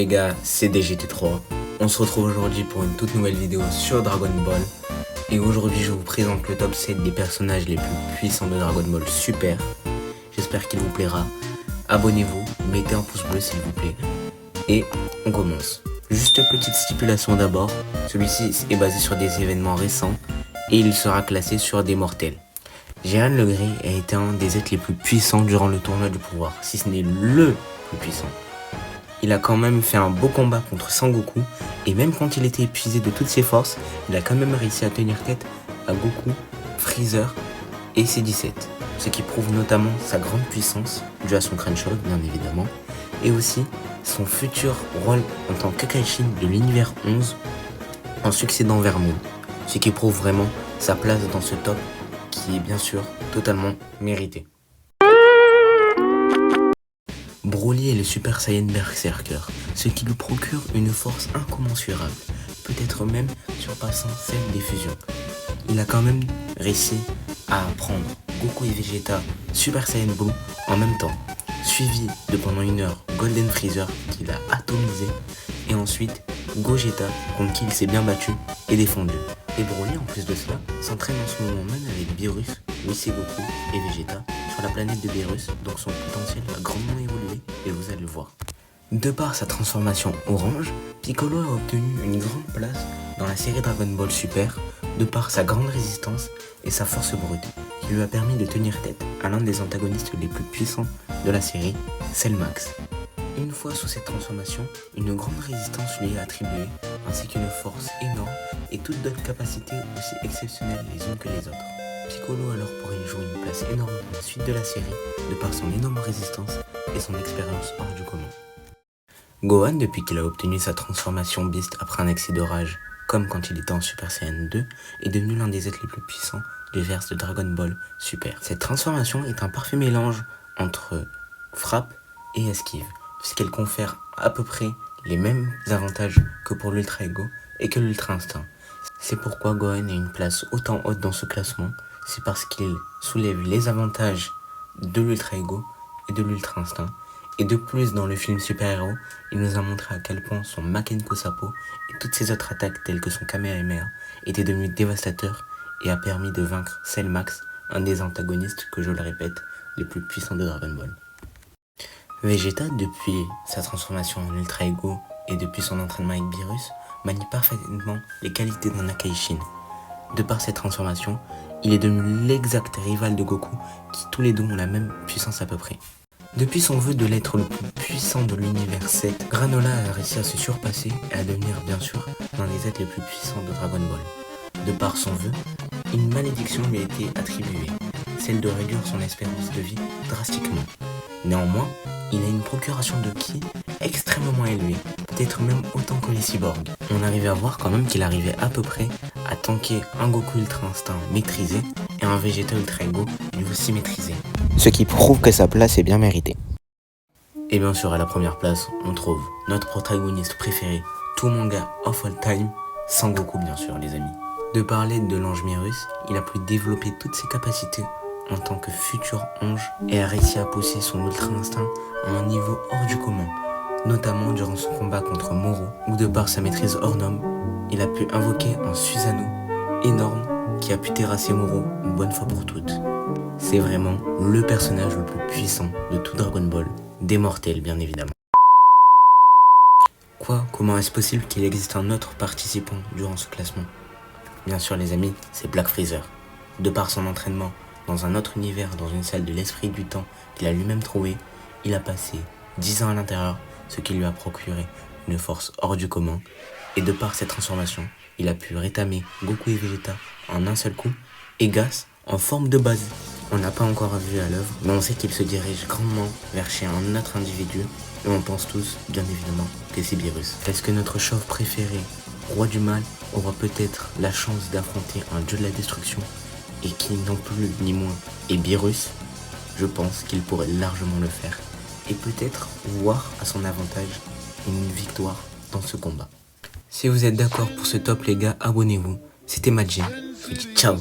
les gars, c'est DGT3. On se retrouve aujourd'hui pour une toute nouvelle vidéo sur Dragon Ball. Et aujourd'hui je vous présente le top 7 des personnages les plus puissants de Dragon Ball Super. J'espère qu'il vous plaira. Abonnez-vous, mettez un pouce bleu s'il vous plaît. Et on commence. Juste petite stipulation d'abord, celui-ci est basé sur des événements récents et il sera classé sur des mortels. Jehan le Gris a été un des êtres les plus puissants durant le tournoi du pouvoir, si ce n'est le plus puissant. Il a quand même fait un beau combat contre Sangoku, et même quand il était épuisé de toutes ses forces, il a quand même réussi à tenir tête à Goku, Freezer et C17. Ce qui prouve notamment sa grande puissance, due à son crâne chauve bien évidemment, et aussi son futur rôle en tant que Kakaishin de l'univers 11 en succédant vers Moon. Ce qui prouve vraiment sa place dans ce top qui est bien sûr totalement mérité. Broly est le Super Saiyan Berserker, ce qui lui procure une force incommensurable, peut-être même surpassant celle des fusions. Il a quand même réussi à prendre Goku et Vegeta Super Saiyan Blue en même temps, suivi de pendant une heure Golden Freezer qu'il a atomisé, et ensuite Gogeta contre qui il s'est bien battu et défendu. Et Broly, en plus de cela, s'entraîne en ce moment même avec Beerus, Whis Goku et Vegeta sur la planète de Beerus, donc son potentiel va grandement évoluer et vous allez le voir. De par sa transformation orange, Piccolo a obtenu une grande place dans la série Dragon Ball Super de par sa grande résistance et sa force brute, qui lui a permis de tenir tête à l'un des antagonistes les plus puissants de la série, Cellmax. Une fois sous cette transformation, une grande résistance lui est attribuée, ainsi qu'une force énorme et toutes d'autres capacités aussi exceptionnelles les unes que les autres. Piccolo alors pourrait y jouer une place énorme dans la suite de la série, de par son énorme résistance et son expérience hors du commun. Gohan, depuis qu'il a obtenu sa transformation Beast après un excès de rage, comme quand il était en Super Saiyan 2, est devenu l'un des êtres les plus puissants du verse de Dragon Ball Super. Cette transformation est un parfait mélange entre frappe et esquive, puisqu'elle confère à peu près les mêmes avantages que pour l'Ultra Ego et que l'Ultra Instinct. C'est pourquoi Gohan a une place autant haute dans ce classement, c'est parce qu'il soulève les avantages de l'Ultra Ego et de l'Ultra Instinct. Et de plus, dans le film Super Hero, il nous a montré à quel point son Makenko Sapo et toutes ses autres attaques telles que son Kamehameha étaient devenues dévastateurs et a permis de vaincre Cellmax, un des antagonistes, que je le répète, les plus puissants de Dragon Ball. Vegeta, depuis sa transformation en Ultra Ego et depuis son entraînement avec Beerus, manie parfaitement les qualités d'un Akaishin. De par cette transformation, il est devenu l'exact rival de Goku, qui tous les deux ont la même puissance à peu près. Depuis son vœu de l'être le plus puissant de l'univers 7, Granola a réussi à se surpasser et à devenir bien sûr l'un des êtres les plus puissants de Dragon Ball. De par son vœu, une malédiction lui a été attribuée, celle de réduire son espérance de vie drastiquement. Néanmoins, il a une procuration de ki extrêmement élevée, peut-être même autant que les cyborgs. On arrivait à voir quand même qu'il arrivait à peu près à tanker un Goku Ultra Instinct maîtrisé et un Vegeta Ultra Ego lui aussi maîtrisé. Ce qui prouve que sa place est bien méritée. Et bien sûr, à la première place, on trouve notre protagoniste préféré, tout manga of all time, Sangoku bien sûr les amis. De par l'aide de l'ange Myrus, il a pu développer toutes ses capacités en tant que futur ange et a réussi à pousser son Ultra Instinct à un niveau hors du commun, notamment durant son combat contre Moro, où de par sa maîtrise hors norme, il a pu invoquer un Susanoo énorme qui a pu terrasser Moro une bonne fois pour toutes. C'est vraiment le personnage le plus puissant de tout Dragon Ball, des mortels bien évidemment. Comment est-ce possible qu'il existe un autre participant durant ce classement? Bien sûr les amis, c'est Black Freezer. De par son entraînement dans un autre univers, dans une salle de l'esprit du temps qu'il a lui-même trouvé, il a passé 10 ans à l'intérieur, ce qui lui a procuré une force hors du commun. Et de par cette transformation, il a pu rétamer Goku et Vegeta en un seul coup, et Gas en forme de base. On n'a pas encore vu à l'œuvre, mais on sait qu'il se dirige grandement vers chez un autre individu, et on pense tous, bien évidemment, que c'est Beerus. Est-ce que notre chauve préféré, roi du mal, aura peut-être la chance d'affronter un dieu de la destruction, et qui non plus ni moins est Beerus? Je pense qu'il pourrait largement le faire, et peut-être voir à son avantage une victoire dans ce combat. Si vous êtes d'accord pour ce top les gars, abonnez-vous. C'était Majin, je vous dis ciao.